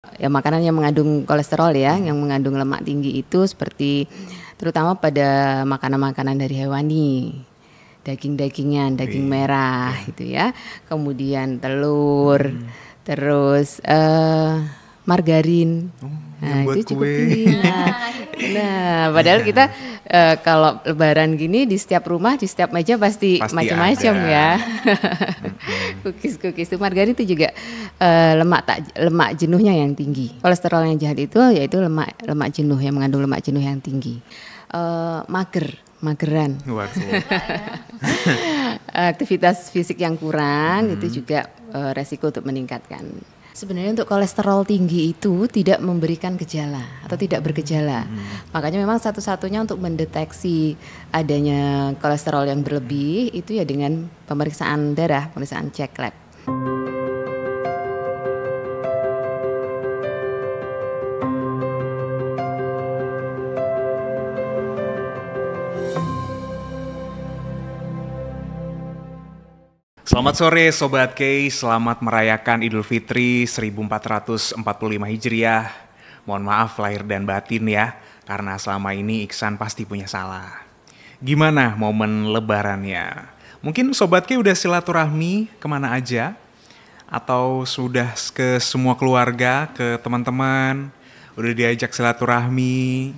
Ya makanan yang mengandung kolesterol ya, yang mengandung lemak tinggi itu seperti terutama pada makanan-makanan dari hewani, daging-dagingan, daging Wih, merah ya. gitu ya, kemudian telur, Mm-mm. terus margarin. Oh, yang Nah buat itu cukup kue. tinggi. Nah, padahal kita kalau lebaran gini di setiap rumah, di setiap meja pasti Pasti macam-macam ada. ya. Mm-mm. Cookies itu margarin itu juga lemak jenuhnya yang tinggi. Kolesterol yang jahat itu yaitu lemak jenuh yang mengandung lemak jenuh yang tinggi. Mageran. Waduh. Aktivitas fisik yang kurang itu Mm. juga resiko untuk meningkatkan. Sebenarnya untuk kolesterol tinggi itu tidak memberikan gejala atau tidak bergejala. Makanya memang satu-satunya untuk mendeteksi adanya kolesterol yang berlebih itu ya dengan pemeriksaan darah, pemeriksaan cek lab. Selamat sore Sobat Kei, selamat merayakan Idul Fitri 1445 Hijriah. Mohon maaf lahir dan batin ya, karena selama ini Iksan pasti punya salah. Gimana momen lebarannya? Mungkin Sobat Kei udah silaturahmi kemana aja? Atau sudah ke semua keluarga, ke teman-teman? Udah diajak silaturahmi?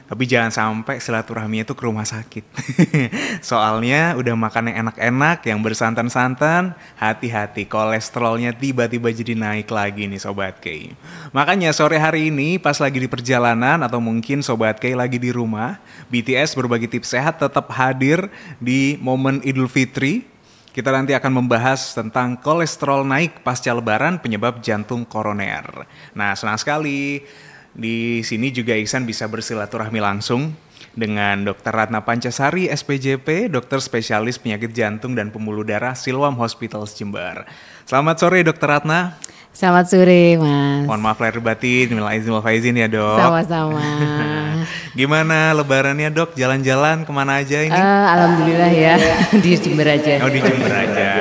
Tapi jangan sampai silaturahmi itu ke rumah sakit. Soalnya udah makan yang enak-enak, yang bersantan-santan, hati-hati kolesterolnya tiba-tiba jadi naik lagi nih Sobat Kei. Makanya sore hari ini pas lagi di perjalanan atau mungkin Sobat Kei lagi di rumah, BTS berbagi tips sehat tetap hadir di momen Idul Fitri. Kita nanti akan membahas tentang kolesterol naik pasca lebaran penyebab jantung koroner. Nah, senang sekali. Di sini juga Iksan bisa bersilaturahmi langsung dengan Dr. Ratna Pancasari, SPJP, dokter spesialis penyakit jantung dan pembuluh darah Siloam Hospitals Jember. Selamat sore Dr. Ratna. Selamat sore, Mas. Mohon maaf lahir batin, minal aizin wal faizin ya Dok. Sama-sama. Gimana lebarannya Dok? Jalan-jalan kemana aja ini? Alhamdulillah ya di Jember aja. Oh di Jember aja.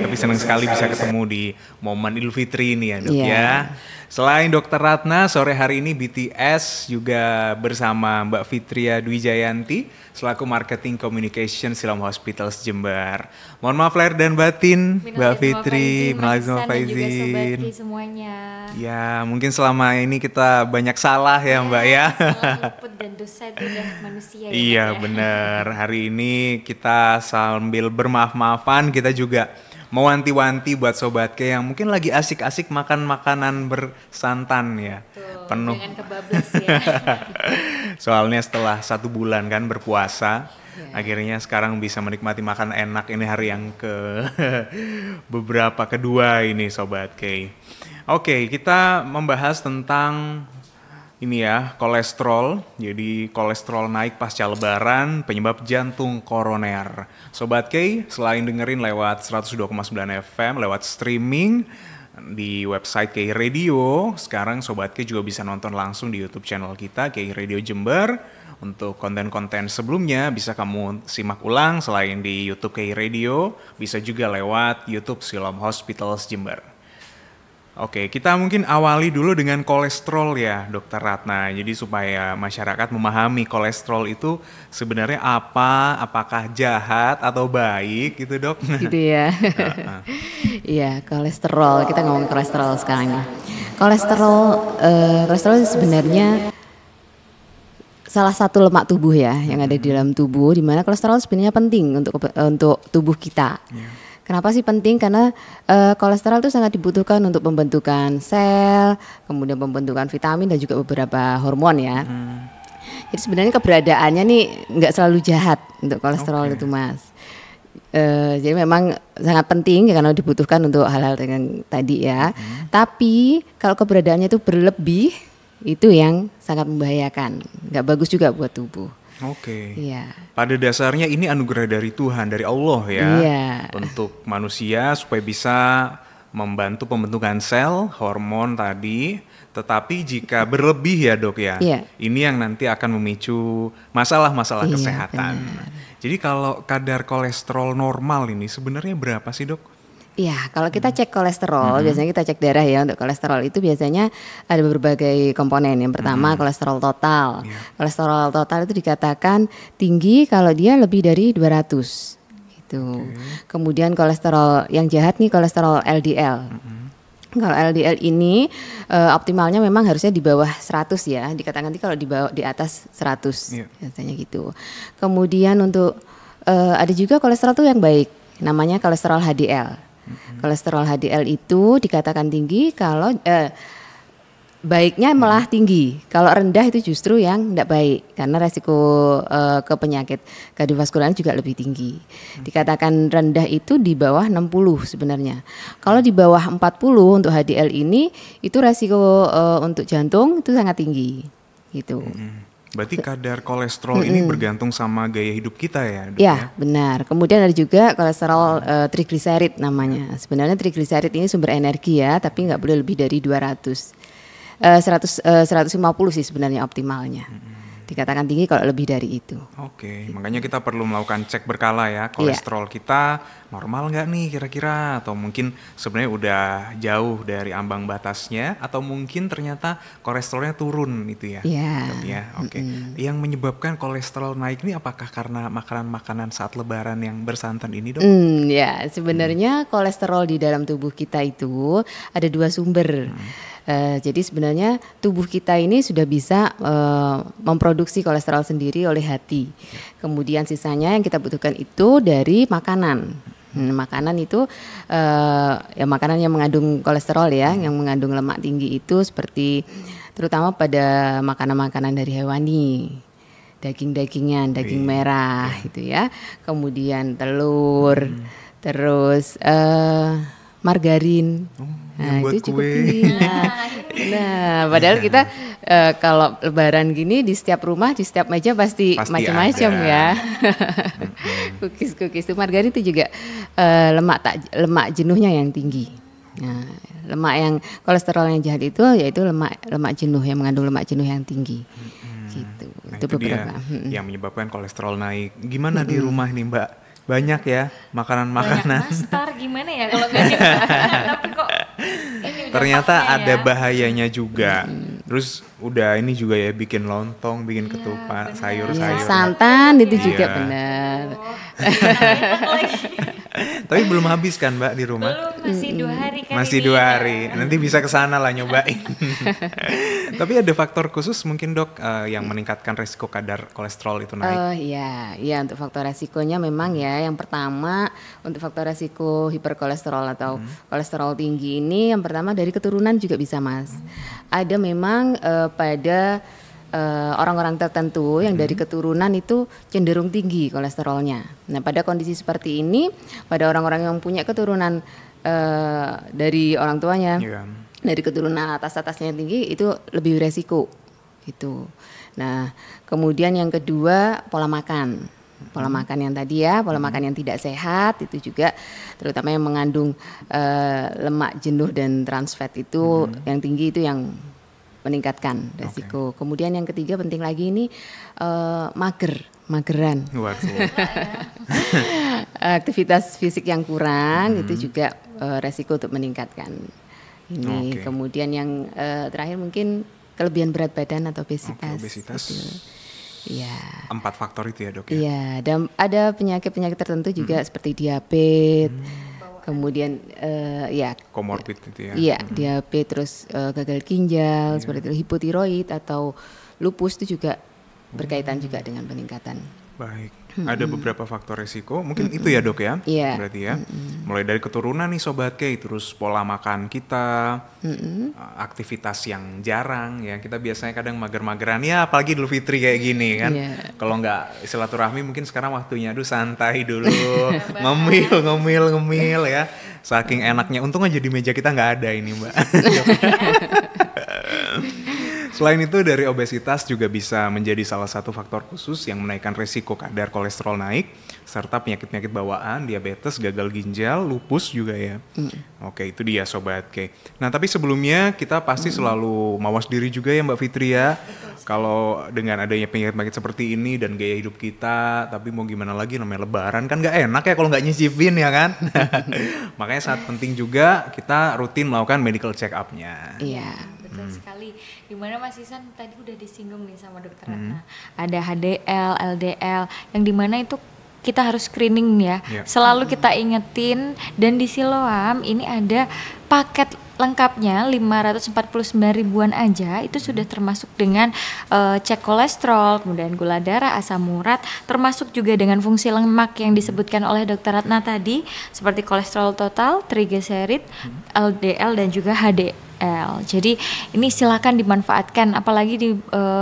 Tapi senang sekali bisa ketemu di momen Idul Fitri ini ya Dok ya. Selain Dr. Ratna, sore hari ini BTS juga bersama Mbak Fitria Dwi Jayanti selaku Marketing Communication Siloam Hospitals Jember. Mohon maaf lahir dan batin Mbak Fitri, minal aizin wal faizin. Semuanya. Ya, mungkin selama ini kita banyak salah ya Mbak ya. Salah luput dan dosa itu udah manusia ya. Iya benar. Hari ini kita sambil bermaaf-maafan kita juga mau wanti-wanti buat Sobat Ke yang mungkin lagi asik-asik makan makanan bersantan ya. Tuh, penuh. jangan kebablas ya. Soalnya setelah 1 bulan kan berpuasa, akhirnya sekarang bisa menikmati makan enak ini hari yang beberapa kedua ini Sobat Ke. Oke, kita membahas tentang ini ya, kolesterol. Jadi kolesterol naik pasca lebaran penyebab jantung koroner. Sobat K, selain dengerin lewat 102,9 FM, lewat streaming di website KI Radio, sekarang Sobat K juga bisa nonton langsung di YouTube channel kita KI Radio Jember. Untuk konten-konten sebelumnya bisa kamu simak ulang selain di YouTube KI Radio, bisa juga lewat YouTube Siloam Hospitals Jember. Oke, kita mungkin awali dulu dengan kolesterol ya, Dokter Ratna. Jadi supaya masyarakat memahami kolesterol itu sebenarnya apa, apakah jahat atau baik gitu Dok. Gitu ya. Iya, kolesterol. Kita ngomong kolesterol sekarang nih. Kolesterol itu sebenarnya salah satu lemak tubuh ya yang ada di dalam tubuh, di mana kolesterol sebenarnya penting untuk tubuh kita. Kenapa sih penting? Karena kolesterol itu sangat dibutuhkan untuk pembentukan sel, kemudian pembentukan vitamin dan juga beberapa hormon ya. Jadi sebenarnya keberadaannya nih nggak selalu jahat untuk kolesterol itu Mas. Jadi memang sangat penting ya, karena dibutuhkan untuk hal-hal yang tadi ya. Tapi kalau keberadaannya itu berlebih, itu yang sangat membahayakan. Nggak bagus juga buat tubuh. Oke. Iya. Pada dasarnya ini anugerah dari Tuhan, dari Allah ya. Iya. Untuk manusia supaya bisa membantu pembentukan sel, hormon tadi. Tetapi jika berlebih ya Dok ya, ini yang nanti akan memicu masalah-masalah kesehatan. Benar. Jadi kalau kadar kolesterol normal ini sebenarnya berapa sih Dok? Iya, kalau kita cek kolesterol, biasanya kita cek darah ya. Untuk kolesterol itu biasanya ada berbagai komponen. Yang pertama kolesterol total. Kolesterol total itu dikatakan tinggi kalau dia lebih dari 200 gitu. Kemudian kolesterol yang jahat nih kolesterol LDL. Kalau LDL ini optimalnya memang harusnya di bawah 100 ya. Dikatakan nanti kalau di atas 100 biasanya gitu. Kemudian untuk ada juga kolesterol tuh yang baik, namanya kolesterol HDL. Kolesterol HDL itu dikatakan tinggi kalau baiknya malah tinggi. Kalau rendah itu justru yang tidak baik karena resiko ke penyakit kardiovaskular juga lebih tinggi. Dikatakan rendah itu di bawah 60 sebenarnya. Kalau di bawah 40 untuk HDL ini itu resiko untuk jantung itu sangat tinggi gitu. Berarti kadar kolesterol ini bergantung sama gaya hidup kita ya, Dok? Ya, benar. Kemudian ada juga kolesterol trigliserid namanya. Sebenarnya trigliserid ini sumber energi ya, tapi nggak boleh lebih dari 150 sih sebenarnya optimalnya. Dikatakan tinggi kalau lebih dari itu. Oke, makanya kita perlu melakukan cek berkala ya, kolesterol kita normal nggak nih kira-kira, atau mungkin sebenarnya udah jauh dari ambang batasnya, atau mungkin ternyata kolesterolnya turun itu ya. Dok, ya. Oke. Yang menyebabkan kolesterol naik ini apakah karena makanan-makanan saat lebaran yang bersantan ini, Dok? Ya, sebenarnya kolesterol di dalam tubuh kita itu ada 2 sumber. Jadi sebenarnya tubuh kita ini sudah bisa memproduksi kolesterol sendiri oleh hati. Kemudian sisanya yang kita butuhkan itu dari makanan. Makanan itu ya makanan yang mengandung kolesterol ya, yang mengandung lemak tinggi itu seperti terutama pada makanan-makanan dari hewani. Daging-dagingan, daging merah gitu ya. Kemudian telur, terus margarin. Nah, itu cukup tinggi. Nah, padahal kita kalau lebaran gini di setiap rumah, di setiap meja pasti macam-macam ya. Cookies itu margarin itu juga lemak jenuhnya yang tinggi. Nah, lemak yang kolesterol yang jahat itu yaitu lemak jenuh yang mengandung lemak jenuh yang tinggi. Gitu. Nah, itu beberapa yang menyebabkan kolesterol naik. Gimana di rumah nih, Mbak? Banyak ya makanan-makanan. Banyak nastar gimana ya kalau nggak tapi kok ternyata ada bahayanya juga. Terus udah ini juga ya bikin lontong, bikin ketupat, sayur-sayur. Santan itu juga benar. Tapi belum habis kan Mbak di rumah? Belum, masih 2 hari kan. Masih 2 hari. Nanti bisa ke sana lah nyobain. Tapi ada faktor khusus mungkin Dok yang meningkatkan resiko kadar kolesterol itu naik? Iya untuk faktor resikonya memang ya. Yang pertama untuk faktor resiko hiperkolesterol atau kolesterol tinggi ini yang pertama dari keturunan juga bisa Mas. Ada memang pada orang-orang tertentu yang dari keturunan itu cenderung tinggi kolesterolnya. Nah pada kondisi seperti ini, pada orang-orang yang punya keturunan dari orang tuanya, dari keturunan atas-atasnya tinggi itu lebih resiko gitu. Nah kemudian yang kedua pola makan. Pola makan yang tadi ya, pola makan yang tidak sehat itu juga terutama yang mengandung lemak jenuh dan trans fat itu yang tinggi itu yang meningkatkan resiko. Kemudian yang ketiga penting lagi ini mageran. Aktivitas fisik yang kurang itu juga resiko untuk meningkatkan ini. Kemudian yang terakhir mungkin kelebihan berat badan atau obesitas. Obesitas. Iya. 4 faktor itu ya Dok ya? Iya, dan ada penyakit-penyakit tertentu juga seperti diabetes. Kemudian komorbid itu ya. Iya, diabetes terus gagal ginjal seperti itu, hipotiroid atau lupus itu juga berkaitan juga dengan peningkatan. Baik. Ada beberapa faktor resiko. Mungkin itu ya Dok ya? Iya. Berarti ya. Mulai dari keturunan nih Sobat K, terus pola makan kita, aktivitas yang jarang ya. Kita biasanya kadang mager-mageran ya, apalagi Idul Fitri kayak gini kan. Kalau nggak silaturahmi mungkin sekarang waktunya santai dulu, ngemil ya. Saking enaknya. Untung aja di meja kita nggak ada ini Mbak. Selain itu dari obesitas juga bisa menjadi salah satu faktor khusus yang menaikkan resiko kadar kolesterol naik, serta penyakit-penyakit bawaan, diabetes, gagal ginjal, lupus juga ya. Oke, itu dia Sobat K. Nah, tapi sebelumnya kita pasti selalu mawas diri juga ya Mbak Fitri ya. Kalau dengan adanya penyakit-penyakit seperti ini dan gaya hidup kita, tapi mau gimana lagi, namanya lebaran kan gak enak ya kalau gak nyicipin ya kan. Makanya sangat penting juga kita rutin melakukan medical check up-nya. Iya. Betul sekali. Dimana Mas Ihsan tadi udah disinggung nih sama Dokter Ratna. Ada HDL, LDL, yang dimana itu kita harus screening ya. Selalu kita ingetin, dan di Siloam ini ada paket lengkapnya 549 ribuan aja, itu sudah termasuk dengan cek kolesterol, kemudian gula darah, asam urat, termasuk juga dengan fungsi lemak yang disebutkan oleh Dokter Ratna tadi, seperti kolesterol total, trigliserid, LDL dan juga HDL. Jadi ini silakan dimanfaatkan, apalagi di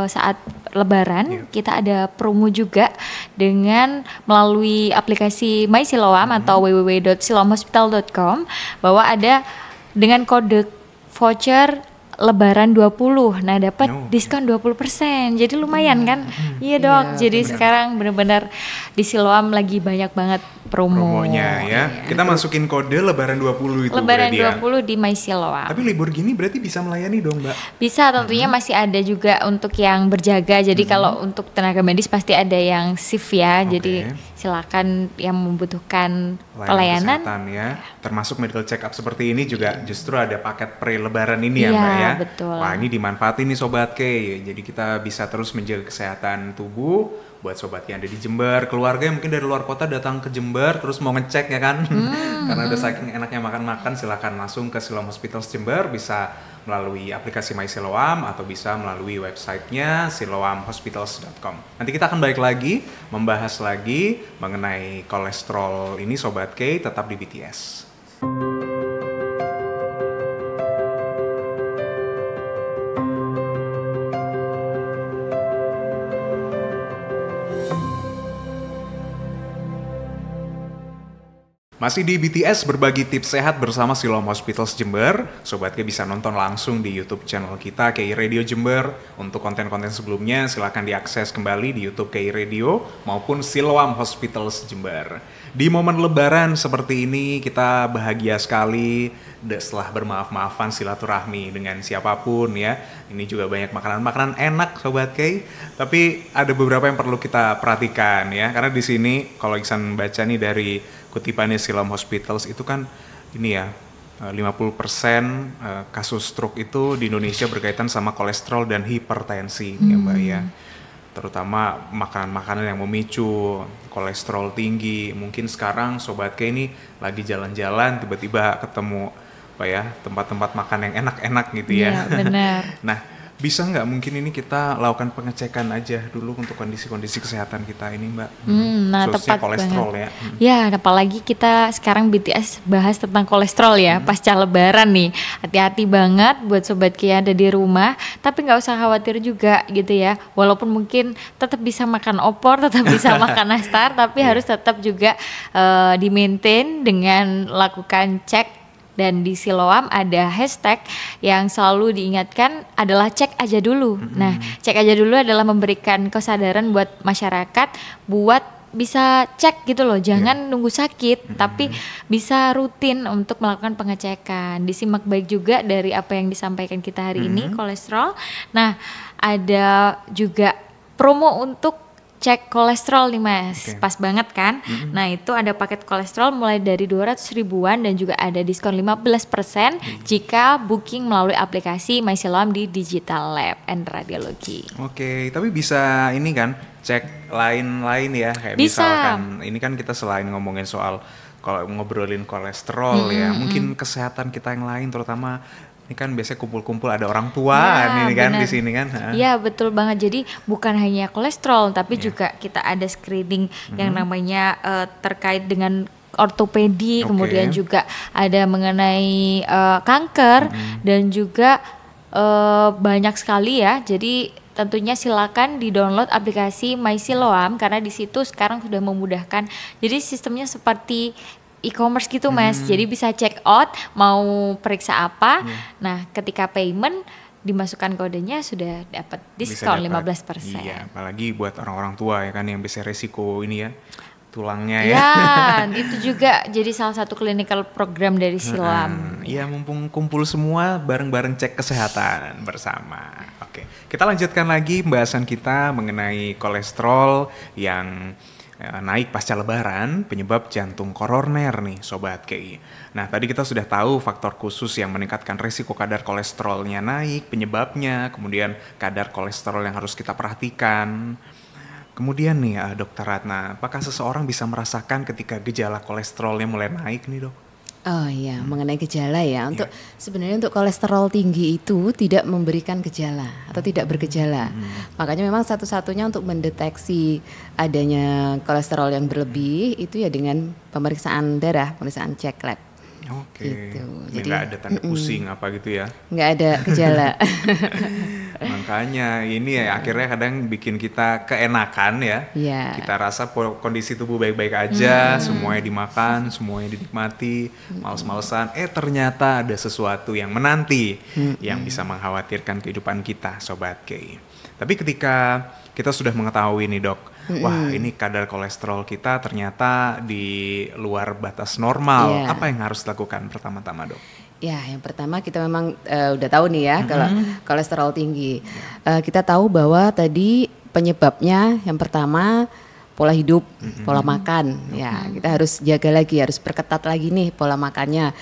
saat Lebaran kita ada promo juga dengan melalui aplikasi My Siloam atau www.siloamhospital.com, bahwa ada dengan kode voucher Lebaran 20, nah dapat diskon 20%, jadi lumayan kan? Iya Dok, jadi sekarang benar-benar di Siloam lagi banyak banget promonya ya. Kita masukin kode Lebaran 20 itu. Lebaran 20 di My Siloam. Tapi libur gini berarti bisa melayani dong Mbak? Bisa, tentunya masih ada juga untuk yang berjaga, jadi kalau untuk tenaga medis pasti ada yang shift ya, jadi silakan yang membutuhkan pelayanan kesehatan ya, termasuk medical check up seperti ini juga justru ada paket pre-lebaran ini ya Mbak ya. Betul. Wah, ini dimanfaatin nih Sobat K. Jadi kita bisa terus menjaga kesehatan tubuh buat sobat yang ada di Jember, keluarga yang mungkin dari luar kota datang ke Jember terus mau ngecek ya kan. Karena udah saking enaknya makan-makan, silakan langsung ke Siloam Hospitals Jember, bisa melalui aplikasi My Siloam atau bisa melalui websitenya siloamhospitals.com. Nanti kita akan balik lagi membahas lagi mengenai kolesterol ini Sobat K, tetap di BTS. Masih di BTS berbagi tips sehat bersama Siloam Hospitals Jember. Sobat K bisa nonton langsung di YouTube channel kita KI Radio Jember. Untuk konten-konten sebelumnya silakan diakses kembali di YouTube KI Radio maupun Siloam Hospitals Jember. Di momen Lebaran seperti ini kita bahagia sekali setelah bermaaf-maafan silaturahmi dengan siapapun ya. Ini juga banyak makanan-makanan enak Sobat K. Tapi ada beberapa yang perlu kita perhatikan ya. Karena di sini kalau Iksan baca nih dari kutipannya Siloam Hospitals itu kan ini ya 50% kasus stroke itu di Indonesia berkaitan sama kolesterol dan hipertensi ya Mbak ya. Terutama makanan-makanan yang memicu kolesterol tinggi. Mungkin sekarang Sobat K ini lagi jalan-jalan tiba-tiba ketemu apa ya tempat-tempat makan yang enak-enak gitu ya. Iya benar. Nah, bisa nggak mungkin ini kita lakukan pengecekan aja dulu untuk kondisi-kondisi kesehatan kita ini Mbak? Nah khususnya tepat kolesterol banget. ya. Ya apalagi kita sekarang BTS bahas tentang kolesterol ya pasca Lebaran nih. Hati-hati banget buat Sobat K yang ada di rumah, tapi nggak usah khawatir juga gitu ya. Walaupun mungkin tetap bisa makan opor, tetap bisa makan nastar, tapi harus tetap juga di-maintain dengan lakukan cek. Dan di Siloam ada hashtag yang selalu diingatkan adalah cek aja dulu. Nah, cek aja dulu adalah memberikan kesadaran buat masyarakat buat bisa cek gitu loh, jangan nunggu sakit, tapi bisa rutin untuk melakukan pengecekan. Disimak baik juga dari apa yang disampaikan kita hari ini, kolesterol. Nah, ada juga promo untuk cek kolesterol nih Mas, pas banget kan? Nah itu ada paket kolesterol mulai dari 200 ribuan dan juga ada diskon 15% jika booking melalui aplikasi My Siloam di Digital Lab and Radiologi. Oke, tapi bisa ini kan cek lain-lain ya, kayak bisa. Misalkan ini kan kita selain ngomongin soal kalau ngobrolin kolesterol ya, mungkin kesehatan kita yang lain terutama ini kan biasanya kumpul-kumpul ada orang tua ini kan di sini kan. Iya betul banget. Jadi bukan hanya kolesterol tapi juga kita ada screening yang namanya terkait dengan ortopedi, kemudian juga ada mengenai kanker dan juga banyak sekali ya. Jadi tentunya silakan di-download aplikasi My Siloam karena di situ sekarang sudah memudahkan. Jadi sistemnya seperti e-commerce gitu Mas, jadi bisa check out mau periksa apa. Nah ketika payment dimasukkan kodenya sudah dapat diskon 15%. Iya, apalagi buat orang-orang tua ya kan yang bisa resiko ini ya tulangnya ya. Ya, itu juga jadi salah satu clinical program dari Silam. Iya, mumpung kumpul semua bareng-bareng cek kesehatan bersama. Oke, kita lanjutkan lagi pembahasan kita mengenai kolesterol yang naik pasca lebaran, penyebab jantung koroner nih Sobat KI. Nah, tadi kita sudah tahu faktor khusus yang meningkatkan risiko kadar kolesterolnya naik, penyebabnya, kemudian kadar kolesterol yang harus kita perhatikan. Kemudian nih Dokter Ratna, apakah seseorang bisa merasakan ketika gejala kolesterolnya mulai naik nih Dok? Oh iya, mengenai gejala ya. Untuk sebenarnya untuk kolesterol tinggi itu tidak memberikan gejala atau tidak bergejala. Makanya memang satu-satunya untuk mendeteksi adanya kolesterol yang berlebih itu ya dengan pemeriksaan darah, pemeriksaan cek lab. Oke. Gitu. Jadi nggak ada tanda pusing apa gitu ya? Nggak ada gejala. Makanya ini ya akhirnya kadang bikin kita keenakan ya. Iya. Kita rasa kondisi tubuh baik-baik aja, semuanya dimakan, semuanya dinikmati, males-malesan. Ternyata ada sesuatu yang menanti yang bisa mengkhawatirkan kehidupan kita, Sobat KI. Tapi ketika kita sudah mengetahui nih Dok, wah ini kadar kolesterol kita ternyata di luar batas normal. Apa yang harus dilakukan pertama-tama Dok? Ya, yang pertama kita memang udah tahu nih ya kalau kolesterol tinggi. Kita tahu bahwa tadi penyebabnya yang pertama pola hidup, pola makan. Ya, kita harus jaga lagi, harus perketat lagi nih pola makannya.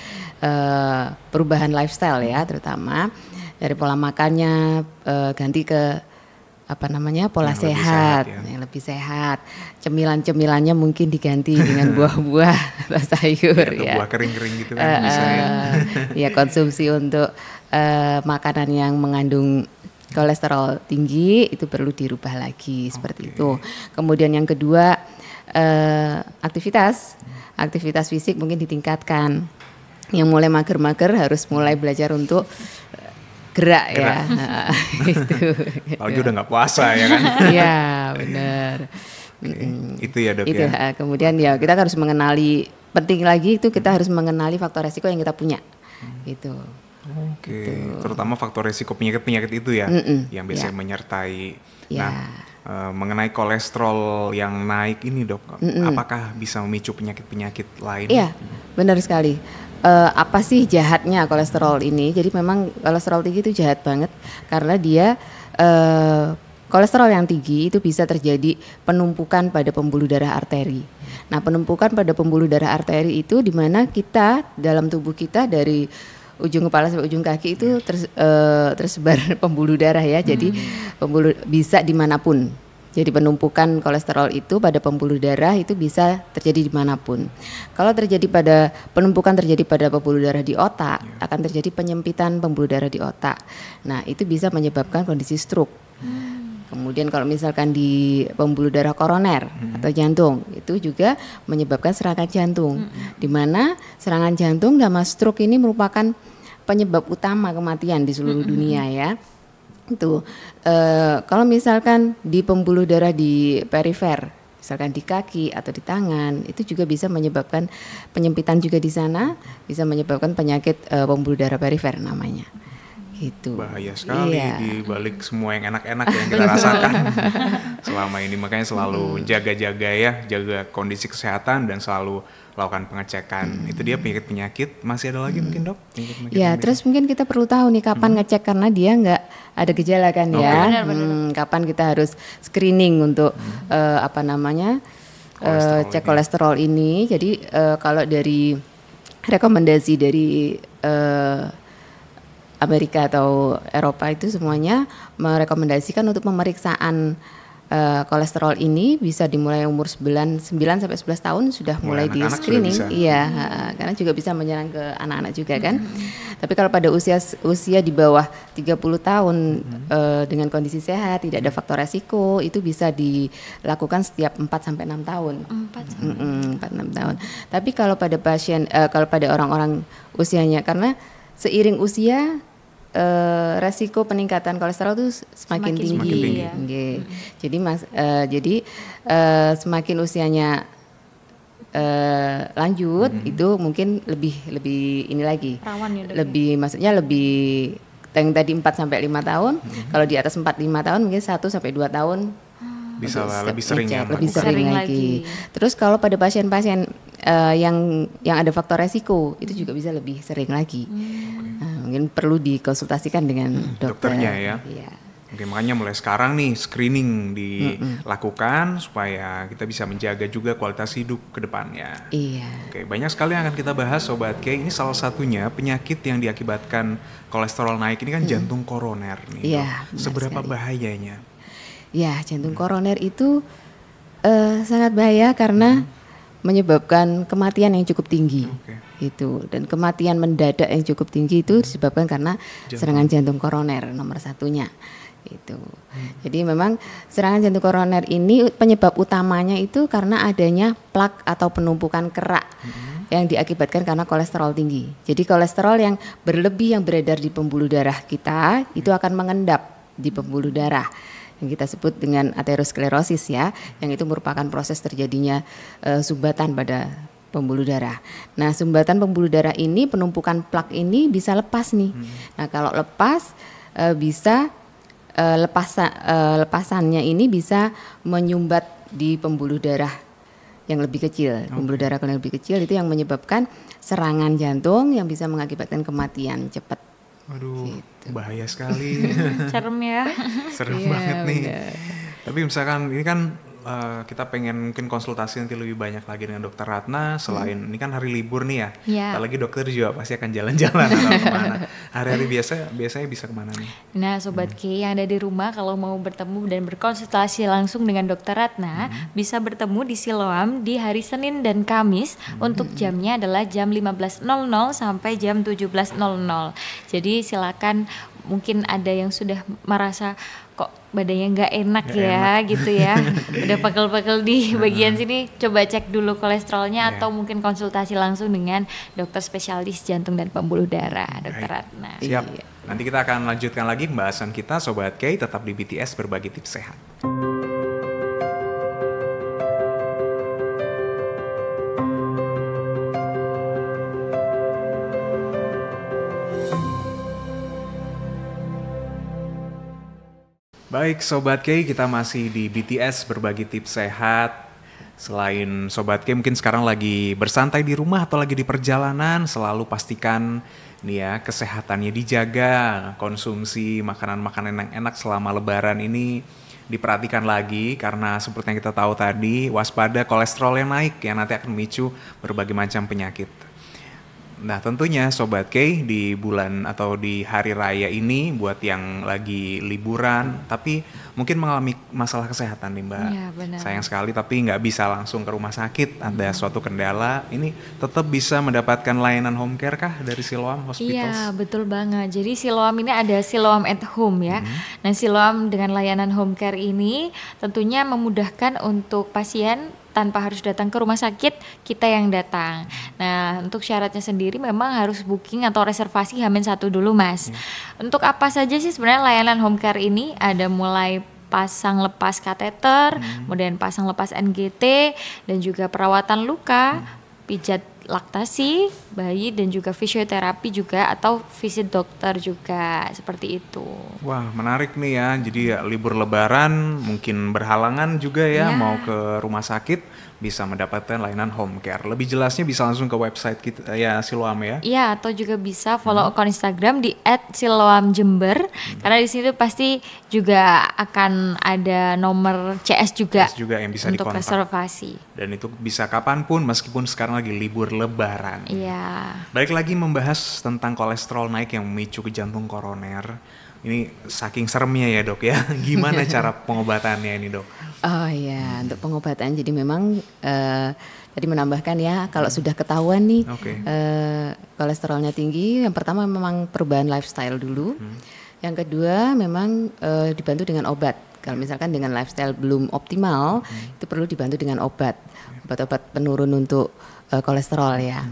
Perubahan lifestyle ya, terutama dari pola makannya ganti ke pola yang sehat, yang lebih sehat. Cemilan-cemilannya mungkin diganti dengan buah-buah atau sayur ya. Buah kering-kering gitu kan bisa ya. Ya, konsumsi untuk makanan yang mengandung kolesterol tinggi itu perlu dirubah lagi seperti itu. Kemudian yang kedua aktivitas fisik mungkin ditingkatkan. Yang mulai mager-mager harus mulai belajar untuk gerak. Ya. Gitu. Apalagi udah nggak puasa ya kan? Iya benar. Itu ya Dok itu, ya. Kemudian ya kita harus mengenali, penting lagi itu kita harus mengenali faktor resiko yang kita punya. Gitu. Oke. Terutama faktor resiko penyakit-penyakit itu ya, yang biasanya menyertai. Nah, mengenai kolesterol yang naik ini Dok, apakah bisa memicu penyakit-penyakit lain? Iya, benar sekali. Apa sih jahatnya kolesterol ini? Jadi memang kolesterol tinggi itu jahat banget karena dia kolesterol yang tinggi itu bisa terjadi penumpukan pada pembuluh darah arteri. Nah, penumpukan pada pembuluh darah arteri itu di mana kita dalam tubuh kita dari ujung kepala sampai ujung kaki itu tersebar pembuluh darah ya. Jadi pembuluh bisa dimanapun. Jadi penumpukan kolesterol itu pada pembuluh darah itu bisa terjadi dimanapun. Kalau penumpukan terjadi pada pembuluh darah di otak, akan terjadi penyempitan pembuluh darah di otak. Nah, itu bisa menyebabkan kondisi stroke. Kemudian kalau misalkan di pembuluh darah koroner atau jantung, itu juga menyebabkan serangan jantung. Di mana serangan jantung sama stroke ini merupakan penyebab utama kematian di seluruh dunia ya. Itu kalau misalkan di pembuluh darah di perifer, misalkan di kaki atau di tangan, itu juga bisa menyebabkan penyempitan juga di sana, bisa menyebabkan penyakit pembuluh darah perifer namanya. Gitu. Bahaya sekali di balik semua yang enak-enak yang kita rasakan selama ini, makanya selalu jaga-jaga ya, jaga kondisi kesehatan dan selalu lakukan pengecekan. Itu dia penyakit-penyakit. Masih ada lagi mungkin Dok? Ya, terus mungkin kita perlu tahu nih kapan ngecek karena dia nggak ada gejala kan ya. Kapan kita harus screening untuk cek kolesterol ini. Jadi kalau dari rekomendasi dari Amerika atau Eropa itu semuanya merekomendasikan untuk pemeriksaan kolesterol ini bisa dimulai umur 9 sampai 11 tahun sudah mulai di screening. Iya, karena juga bisa menyerang ke anak-anak juga kan. Tapi kalau pada usia di bawah 30 tahun dengan kondisi sehat, tidak ada faktor resiko, itu bisa dilakukan setiap 4 sampai 6 tahun. 4-6 tahun. Tapi kalau pada kalau pada orang-orang usianya, karena seiring usia resiko peningkatan kolesterol itu semakin tinggi. Jadi semakin usianya lanjut itu mungkin lebih ini lagi. Rawan ya, lebih maksudnya lebih yang tadi 4 sampai 5 tahun, kalau di atas 4-5 tahun mungkin 1 sampai 2 tahun bisa lebih sering ya, lebih sering lagi. Terus kalau pada pasien-pasien yang ada faktor resiko itu juga bisa lebih sering lagi. Mungkin perlu dikonsultasikan dengan dokternya ya. Iya. Oke, makanya mulai sekarang nih screening dilakukan supaya kita bisa menjaga juga kualitas hidup ke depannya. Iya. Oke, banyak sekali yang akan kita bahas Sobat K. Ini salah satunya penyakit yang diakibatkan kolesterol naik ini kan jantung koroner nih. Iya, seberapa sekali. bahayanya? Ya, jantung koroner itu sangat bahaya karena menyebabkan kematian yang cukup tinggi. Itu, dan kematian mendadak yang cukup tinggi itu disebabkan karena serangan jantung koroner nomor satunya. Itu. Jadi memang serangan jantung koroner ini penyebab utamanya itu karena adanya plak atau penumpukan kerak yang diakibatkan karena kolesterol tinggi. Jadi kolesterol yang berlebih yang beredar di pembuluh darah kita itu akan mengendap di pembuluh darah yang kita sebut dengan aterosklerosis ya, yang itu merupakan proses terjadinya sumbatan pada pembuluh darah. Nah, sumbatan pembuluh darah ini, penumpukan plak ini bisa lepas nih. Nah, kalau lepas bisa lepasannya ini bisa menyumbat di pembuluh darah yang lebih kecil. Pembuluh darah yang lebih kecil itu yang menyebabkan serangan jantung yang bisa mengakibatkan kematian cepat. Waduh, gitu. Bahaya sekali. Serem ya. Serem banget nih. Tapi misalkan ini kan kita pengen mungkin konsultasi nanti lebih banyak lagi dengan Dokter Ratna. Selain ini kan hari libur nih ya. Ntar lagi dokter juga pasti akan jalan-jalan atau kemana. Hari-hari biasanya bisa kemana nih? Nah, Sobat K yang ada di rumah kalau mau bertemu dan berkonsultasi langsung dengan Dokter Ratna, bisa bertemu di Siloam di hari Senin dan Kamis. Untuk jamnya adalah jam 15.00 sampai jam 17.00. Jadi silakan, mungkin ada yang sudah merasa kok badannya nggak enak gitu ya, udah pegel-pegel di bagian sini, coba cek dulu kolesterolnya atau mungkin konsultasi langsung dengan dokter spesialis jantung dan pembuluh darah, Dokter Ratna. Siap. Nanti kita akan lanjutkan lagi pembahasan kita Sobat K, tetap di BTS Berbagi Tips Sehat. Baik Sobat K, kita masih di BTS Berbagi Tips Sehat. Selain Sobat K mungkin sekarang lagi bersantai di rumah atau lagi di perjalanan, selalu pastikan nih ya kesehatannya dijaga. Konsumsi makanan-makanan yang enak selama lebaran ini diperhatikan lagi, karena seperti yang kita tahu tadi, waspada kolesterol yang naik yang nanti akan memicu berbagai macam penyakit. Nah tentunya Sobat K, di bulan atau di hari raya ini buat yang lagi liburan tapi mungkin mengalami masalah kesehatan nih Mbak, sayang sekali tapi nggak bisa langsung ke rumah sakit, ada suatu kendala, ini tetap bisa mendapatkan layanan home care kah dari Siloam Hospitals? Iya betul banget, jadi Siloam ini ada Siloam at Home ya. Nah Siloam dengan layanan home care ini tentunya memudahkan untuk pasien tanpa harus datang ke rumah sakit, kita yang datang. Nah, untuk syaratnya sendiri memang harus booking atau reservasi H-1 dulu, Mas. Untuk apa saja sih sebenarnya layanan home care ini? Ada mulai pasang lepas kateter, kemudian pasang lepas NGT, dan juga perawatan luka, pijat laktasi bayi, dan juga fisioterapi juga, atau visit dokter juga, seperti itu. Wah menarik nih ya, jadi ya, libur lebaran mungkin berhalangan juga ya mau ke rumah sakit, bisa mendapatkan layanan home care. Lebih jelasnya bisa langsung ke website kita ya Siloam ya. Iya, atau juga bisa follow akun Instagram di @siloamjember, karena di situ pasti juga akan ada nomor CS juga yang bisa untuk dikontak. reservasi. Dan itu bisa kapanpun meskipun sekarang lagi libur lebaran. Iya. Balik lagi membahas tentang kolesterol naik yang memicu ke jantung koroner. Ini saking seremnya ya dok ya. Gimana cara pengobatannya ini dok? Oh iya, untuk pengobatan jadi memang tadi menambahkan ya, kalau sudah ketahuan nih kolesterolnya tinggi, yang pertama memang perubahan lifestyle dulu. Yang kedua memang dibantu dengan obat. Kalau misalkan dengan lifestyle belum optimal, itu perlu dibantu dengan obat-obat penurun untuk kolesterol ya.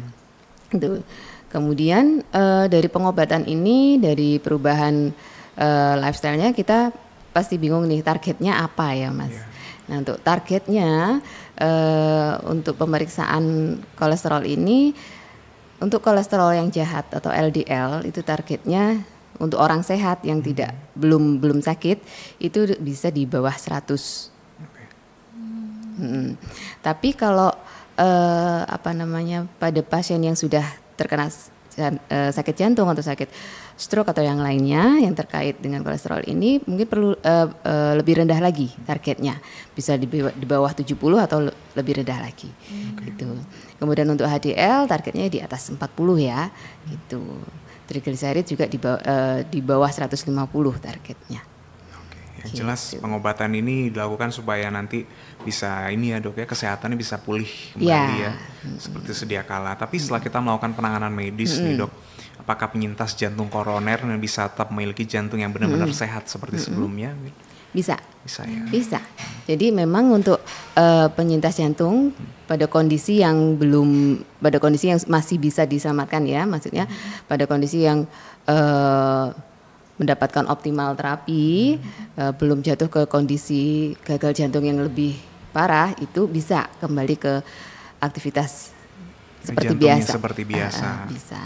Itu. Kemudian dari pengobatan ini, dari perubahan lifestyle-nya, kita pasti bingung nih targetnya apa ya Mas. Nah untuk targetnya untuk pemeriksaan kolesterol ini, untuk kolesterol yang jahat atau LDL itu targetnya untuk orang sehat yang tidak belum sakit itu bisa di bawah 100. Tapi kalau pada pasien yang sudah terkena sakit jantung atau sakit stroke atau yang lainnya yang terkait dengan kolesterol ini mungkin perlu lebih rendah lagi targetnya, bisa di bawah 70 atau lebih rendah lagi gitu. Kemudian untuk HDL targetnya di atas 40 ya gitu. Triglycerid juga di bawah 150 targetnya. Yang jelas pengobatan ini dilakukan supaya nanti bisa ini ya dok ya, kesehatannya bisa pulih kembali ya seperti sedia kala. Tapi setelah kita melakukan penanganan medis nih dok, apakah penyintas jantung koroner bisa tetap memiliki jantung yang benar-benar sehat seperti sebelumnya? Bisa ya. Bisa. Jadi memang untuk penyintas jantung pada kondisi yang masih bisa diselamatkan ya, maksudnya pada kondisi yang mendapatkan optimal terapi, belum jatuh ke kondisi gagal jantung yang lebih parah, itu bisa kembali ke aktivitas seperti biasa. Bisa.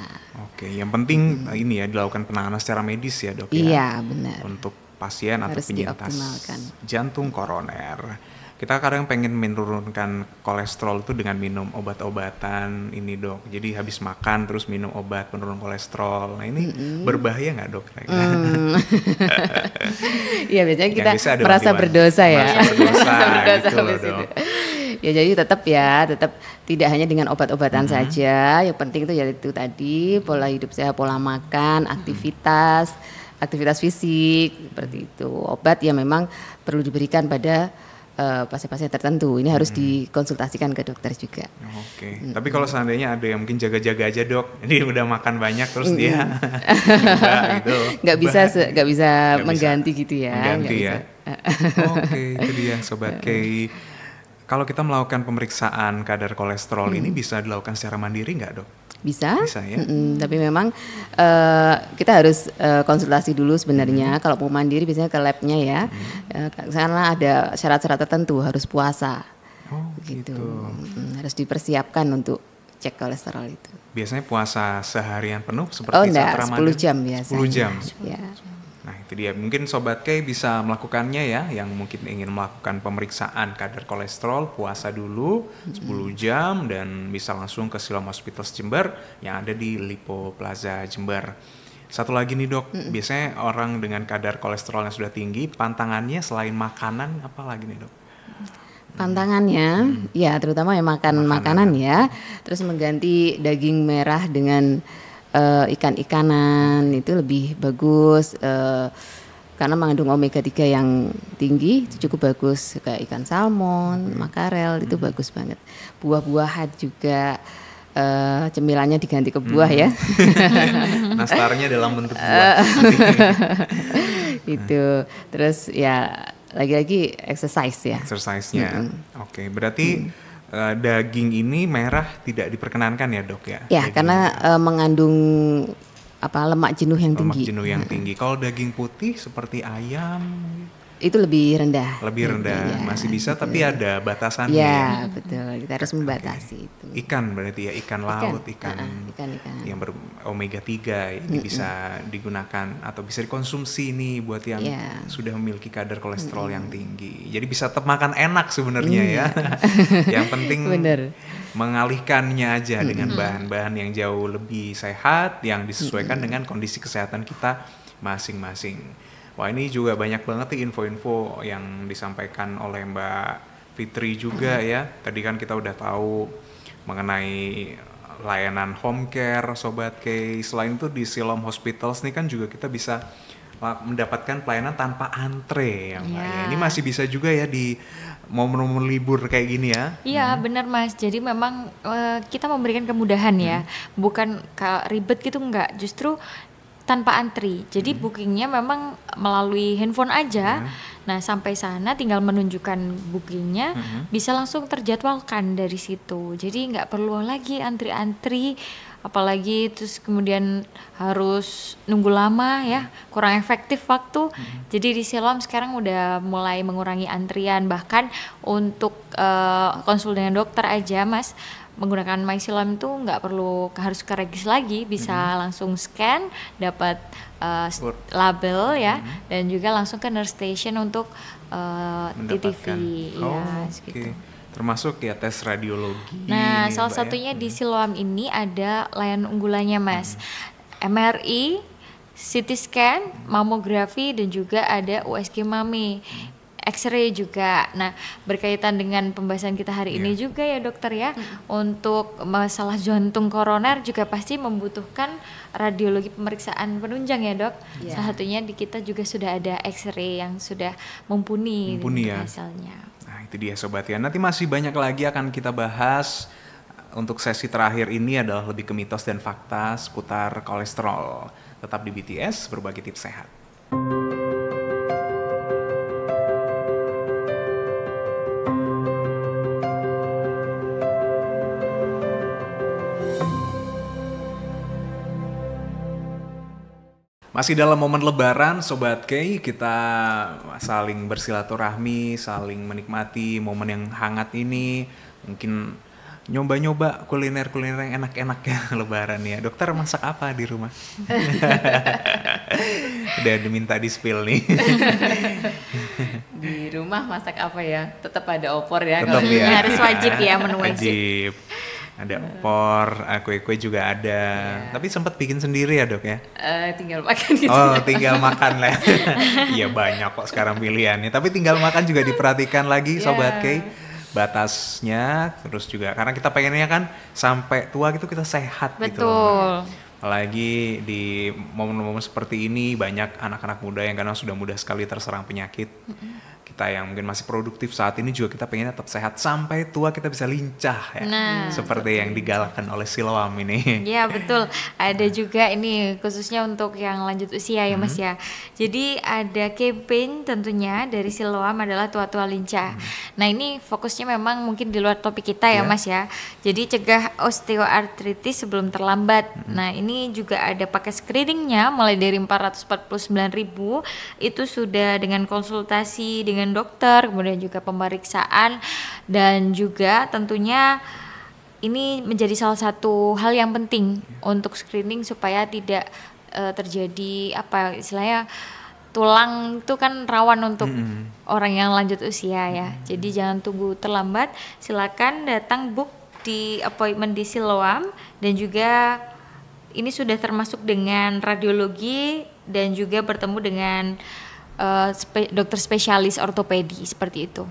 Oke, yang penting ini ya dilakukan penanganan secara medis ya dok ya. Iya benar. Untuk pasien atau harus penyintas dioptimalkan. Jantung koroner. Kita kadang pengen menurunkan kolesterol itu dengan minum obat-obatan ini dok. Jadi habis makan terus minum obat penurun kolesterol. Nah ini berbahaya nggak dok? Iya biasanya kita merasa berdosa ya. Merasa berdosa gitu loh dok. Ya jadi tetap tidak hanya dengan obat-obatan saja. Yang penting itu yaitu tadi pola hidup sehat, pola makan, aktivitas fisik seperti itu. Obat ya memang perlu diberikan pada pasien-pasien tertentu. Ini harus dikonsultasikan ke dokter juga. Oke. Tapi kalau seandainya ada yang mungkin jaga-jaga aja dok, ini udah makan banyak terus dia gitu. Nggak bisa mengganti gitu ya. Mengganti ya. Oke, itu dia Sobat Kay. Kalau kita melakukan pemeriksaan kadar kolesterol ini bisa dilakukan secara mandiri nggak dok? Bisa ya. Tapi memang kita harus konsultasi dulu sebenarnya. Kalau mau mandiri biasanya ke labnya ya, karena ada syarat-syarat tertentu, harus puasa. Gitu. Harus dipersiapkan untuk cek kolesterol itu. Biasanya puasa seharian penuh seperti saat Ramadan? 10 jam biasanya. 10 jam? Ya. Nah itu dia, mungkin Sobat Kay bisa melakukannya ya, yang mungkin ingin melakukan pemeriksaan kadar kolesterol, puasa dulu 10 jam dan bisa langsung ke Siloam Hospitals Jember yang ada di Lipo Plaza Jember. Satu lagi nih dok, biasanya orang dengan kadar kolesterol yang sudah tinggi, pantangannya selain makanan apa lagi nih dok? Pantangannya, ya terutama ya makanan ya, terus mengganti daging merah dengan ikan-ikanan itu lebih bagus karena mengandung omega 3 yang tinggi, itu cukup bagus, kayak ikan salmon, makarel itu bagus banget. Buah-buahan juga cemilannya diganti ke buah ya. Nastarnya dalam bentuk buah. Itu. Terus ya lagi-lagi exercise-nya. Oke, berarti daging ini merah tidak diperkenankan ya dok ya? Ya, karena mengandung lemak jenuh yang tinggi. Lemak jenuh yang tinggi. Kalau daging putih seperti ayam itu lebih rendah. Ya, masih bisa gitu. Tapi ada batasannya. Ya, betul. Kita harus membatasi itu. Ikan berarti ya, ikan laut, ikan yang beromega 3 ini bisa digunakan atau bisa dikonsumsi nih buat yang sudah memiliki kadar kolesterol yang tinggi. Jadi bisa tetap makan enak sebenarnya ya. Yang penting mengalihkannya aja dengan bahan-bahan yang jauh lebih sehat yang disesuaikan dengan kondisi kesehatan kita masing-masing. Wah ini juga banyak banget nih info-info yang disampaikan oleh Mbak Fitri juga ya. Tadi kan kita udah tahu mengenai layanan home care Sobat Kay. Selain itu di Siloam Hospitals nih kan juga kita bisa mendapatkan pelayanan tanpa antre ya Mbak ya. Ini masih bisa juga ya di momen-momen libur kayak gini ya. Iya benar Mas, jadi memang kita memberikan kemudahan ya. Bukan ribet gitu enggak, justru tanpa antri. Jadi bookingnya memang melalui handphone aja. Nah sampai sana tinggal menunjukkan bookingnya, bisa langsung terjadwalkan dari situ. Jadi nggak perlu lagi antri-antri, apalagi terus kemudian harus nunggu lama ya, kurang efektif waktu. Jadi di Siloam sekarang udah mulai mengurangi antrian, bahkan untuk konsul dengan dokter aja Mas, menggunakan MySiloam itu nggak perlu harus ke regis lagi, bisa langsung scan, dapat label ya, dan juga langsung ke nurse station untuk TTV. Ya, gitu. Termasuk ya tes radiologi. Nah, salah satunya di Siloam ini ada layanan unggulannya Mas, MRI, CT scan, mamografi, dan juga ada USG mami. X-ray juga. Nah, berkaitan dengan pembahasan kita hari ini juga ya dokter ya, untuk masalah jantung koroner juga pasti membutuhkan radiologi pemeriksaan penunjang ya dok. Salah satunya di kita juga sudah ada X-ray yang sudah mumpuni ya hasilnya. Nah itu dia Sobat ya, nanti masih banyak lagi akan kita bahas. Untuk sesi terakhir ini adalah lebih ke mitos dan fakta seputar kolesterol. Tetap di BTS, berbagi tips sehat. Masih dalam momen lebaran Sobat K, kita saling bersilaturahmi, saling menikmati momen yang hangat ini. Mungkin nyoba-nyoba kuliner-kuliner yang enak-enak ya lebaran ya. Dokter masak apa di rumah? Udah diminta di spill nih. Di rumah masak apa ya? Tetap ada opor ya. Tetap ya. Harus wajib ya, menu wajib. Ada opor, kue-kue juga ada. Tapi sempat bikin sendiri ya dok ya? Tinggal makan gitu. Oh tinggal makan lah. Iya banyak kok sekarang pilihannya. Tapi tinggal makan juga diperhatikan lagi Sobat K. Batasnya, terus juga karena kita pengennya kan sampai tua gitu kita sehat. Betul. Gitu. Apalagi di momen-momen seperti ini banyak anak-anak muda yang karena sudah mudah sekali terserang penyakit. Kita yang mungkin masih produktif saat ini juga kita pengen tetap sehat sampai tua kita bisa lincah ya. Seperti yang digalakkan oleh Siloam ini. Iya betul. Ada juga ini khususnya untuk yang lanjut usia ya Mas ya. Jadi ada campaign tentunya dari Siloam adalah tua-tua lincah. Nah ini fokusnya memang mungkin di luar topik kita ya Mas ya. Jadi cegah osteoartritis sebelum terlambat. Nah ini juga ada paket screeningnya mulai dari 449.000 itu sudah dengan konsultasi dengan dokter, kemudian juga pemeriksaan, dan juga tentunya ini menjadi salah satu hal yang penting untuk screening supaya tidak terjadi apa istilahnya tulang itu kan rawan untuk orang yang lanjut usia ya. Jadi jangan tunggu terlambat, silakan datang book di appointment di Siloam, dan juga ini sudah termasuk dengan radiologi dan juga bertemu dengan dokter spesialis ortopedi seperti itu.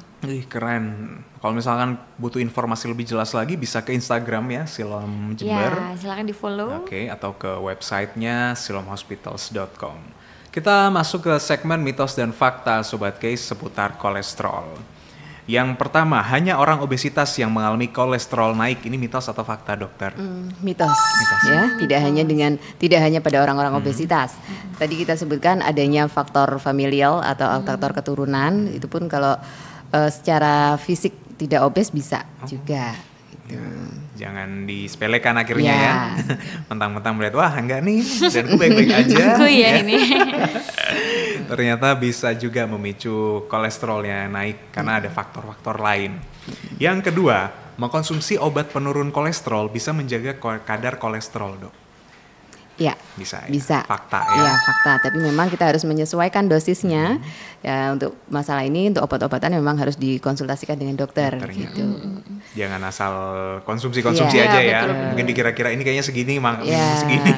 Keren. Kalau misalkan butuh informasi lebih jelas lagi bisa ke Instagram ya Siloam Jember. Ya, silakan di follow. Oke, atau ke websitenya siloamhospitals.com. Kita masuk ke segmen mitos dan fakta Sobat Case seputar kolesterol. Yang pertama, hanya orang obesitas yang mengalami kolesterol naik. Ini mitos atau fakta, dokter? Mitos ya. Tidak hanya pada orang-orang obesitas. Tadi kita sebutkan adanya faktor familial atau faktor keturunan. Itu pun kalau secara fisik tidak obes bisa juga. Gitu. Ya, jangan disepelekan akhirnya ya. Mentang-mentang melihat wah enggak nih dan gue baik-baik aja. Aku ya ini. Ternyata bisa juga memicu kolesterolnya naik karena ada faktor-faktor lain. Yang kedua, mengkonsumsi obat penurun kolesterol bisa menjaga kadar kolesterol, dok. Ya, bisa. Fakta ya. Iya, fakta. Tapi memang kita harus menyesuaikan dosisnya. Ya, untuk masalah ini, untuk obat-obatan memang harus dikonsultasikan dengan dokter. Gitu. Jangan asal konsumsi aja ya. Betul. Mungkin dikira-kira ini kayaknya segini, segini.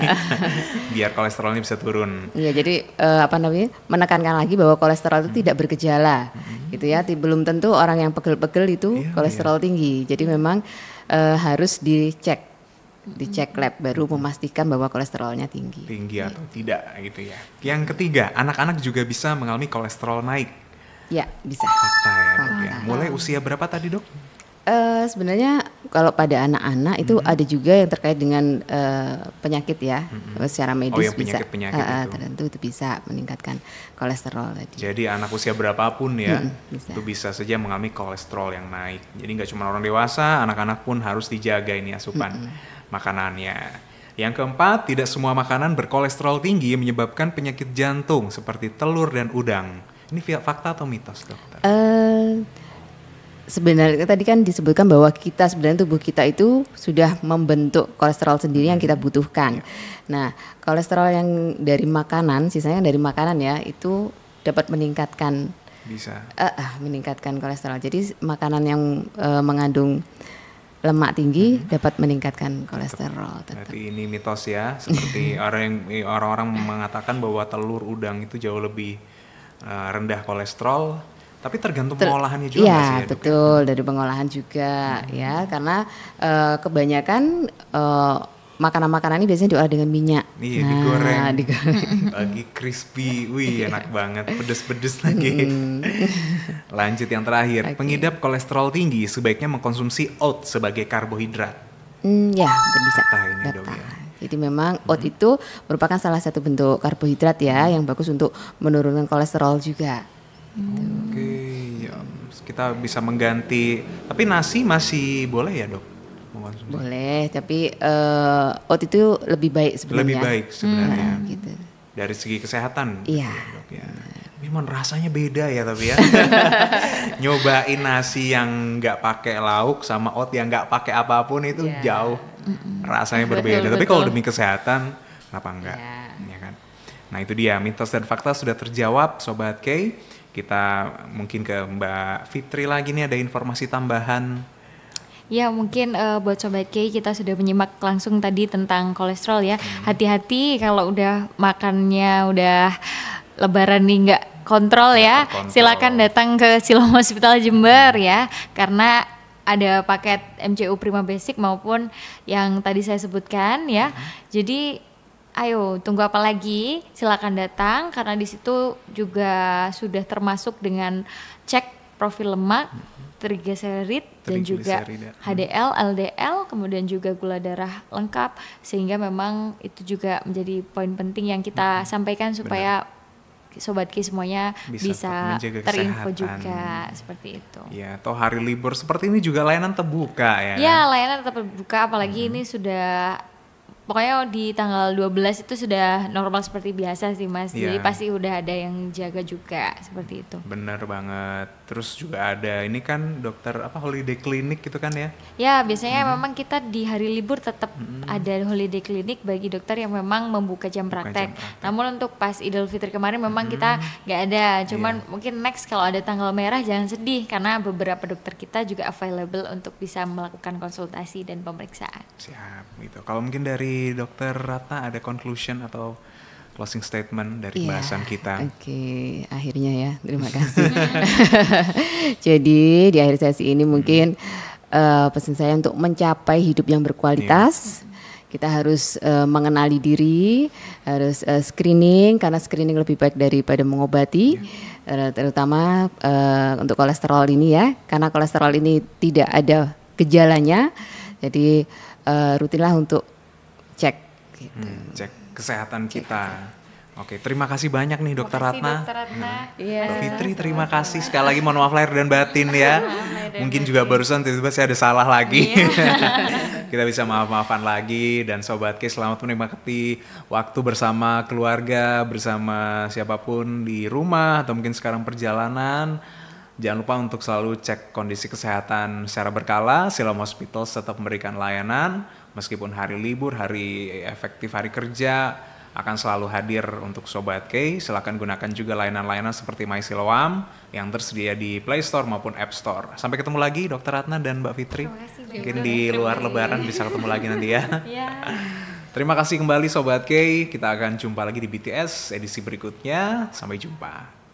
Biar kolesterolnya bisa turun. Iya, jadi menekankan lagi bahwa kolesterol itu tidak bergejala, gitu ya. Belum tentu orang yang pegel-pegel itu kolesterol tinggi. Jadi memang harus dicek lab baru memastikan bahwa kolesterolnya tinggi atau tidak gitu ya. Yang ketiga, anak-anak juga bisa mengalami kolesterol naik. Ya, bisa. Fakta ya, dok ya. Mulai usia berapa tadi, dok? Sebenarnya kalau pada anak-anak itu ada juga yang terkait dengan penyakit ya, secara medis bisa. Penyakit tertentu itu bisa meningkatkan kolesterol tadi. Jadi anak usia berapapun ya, itu bisa saja mengalami kolesterol yang naik. Jadi nggak cuma orang dewasa, anak-anak pun harus dijaga ini asupan makanannya. Yang keempat, tidak semua makanan berkolesterol tinggi menyebabkan penyakit jantung seperti telur dan udang. Ini fakta atau mitos, dokter? sebenarnya tadi kan disebutkan bahwa kita sebenarnya tubuh kita itu sudah membentuk kolesterol sendiri yang kita butuhkan. Nah, kolesterol yang dari makanan, sisanya dari makanan ya, itu dapat meningkatkan meningkatkan kolesterol. Jadi makanan yang mengandung lemak tinggi dapat meningkatkan kolesterol. Berarti ini mitos ya, seperti orang-orang mengatakan bahwa telur udang itu jauh lebih rendah kolesterol, tapi tergantung pengolahannya juga nggak sih ya, betul, dari pengolahan juga ya, karena kebanyakan makanan-makanan ini biasanya diolah dengan minyak. Iya, digoreng. Lagi crispy, wih enak banget, pedes-pedes lagi. Lanjut yang terakhir, pengidap kolesterol tinggi sebaiknya mengkonsumsi oat sebagai karbohidrat. Ya, bisa. Ini dok ya. Jadi memang oat itu merupakan salah satu bentuk karbohidrat ya, yang bagus untuk menurunkan kolesterol juga. Oke, ya, kita bisa mengganti, tapi nasi masih boleh ya dok? Boleh, tapi oat itu lebih baik sebenarnya. Lebih baik sebenarnya. Gitu. Dari segi kesehatan. Iya. Dok, ya. Memang rasanya beda ya tapi ya. Nyobain nasi yang nggak pakai lauk sama oat yang nggak pakai apapun itu jauh rasanya berbeda. Tapi kalau demi kesehatan, kenapa enggak? Ya kan? Nah itu dia, mitos dan fakta sudah terjawab Sobat K. Kita mungkin ke Mbak Fitri lagi nih, ada informasi tambahan. Ya mungkin buat Sobat K, kita sudah menyimak langsung tadi tentang kolesterol ya. Hati-hati kalau udah makannya udah lebaran nih nggak kontrol ya. Silakan datang ke Siloam Hospital Jember ya, karena ada paket MCU Prima Basic maupun yang tadi saya sebutkan ya. Jadi ayo tunggu apa lagi, silakan datang karena di situ juga sudah termasuk dengan cek profil lemak, trigliserid dan juga HDL, LDL, kemudian juga gula darah lengkap, sehingga memang itu juga menjadi poin penting yang kita sampaikan supaya Sobat Ki semuanya bisa terinfo juga seperti itu. Ya, atau hari libur seperti ini juga layanan terbuka ya. Ya, layanan tetap terbuka, apalagi ini sudah pokoknya di tanggal 12 itu sudah normal seperti biasa sih Mas. Jadi pasti udah ada yang jaga juga seperti itu. Bener banget. Terus juga ada ini kan dokter holiday clinic gitu kan ya? Ya biasanya memang kita di hari libur tetap ada holiday clinic bagi dokter yang memang membuka jam praktek. Namun untuk pas Idul Fitri kemarin memang kita nggak ada. Cuman mungkin next kalau ada tanggal merah jangan sedih karena beberapa dokter kita juga available untuk bisa melakukan konsultasi dan pemeriksaan. Siap gitu. Kalau mungkin dari Dokter Ratna ada conclusion atau closing statement dari bahasan kita. Oke, akhirnya ya, terima kasih. Jadi di akhir sesi ini mungkin pesan saya untuk mencapai hidup yang berkualitas, kita harus mengenali diri, harus screening karena screening lebih baik daripada mengobati, terutama untuk kolesterol ini ya, karena kolesterol ini tidak ada gejalanya, jadi rutinlah untuk cek gitu. Cek kesehatan kita. Oke, terima kasih banyak nih Dokter Ratna. Mbak Fitri, terima kasih sekali lagi, mohon maaf lahir dan batin ya. Mungkin juga barusan tiba-tiba saya ada salah lagi. Kita bisa maaf-maafan lagi, dan Sobat K selamat menikmati waktu bersama keluarga, bersama siapapun di rumah atau mungkin sekarang perjalanan. Jangan lupa untuk selalu cek kondisi kesehatan secara berkala. Siloam Hospital tetap memberikan layanan meskipun hari libur, hari efektif, hari kerja akan selalu hadir untuk Sobat K. Silakan gunakan juga layanan-layanan seperti My Siloam yang tersedia di Play Store maupun App Store. Sampai ketemu lagi Dokter Ratna dan Mbak Fitri. Mungkin di luar lebaran bisa ketemu lagi nanti ya. Terima kasih kembali Sobat K. Kita akan jumpa lagi di BTS edisi berikutnya. Sampai jumpa.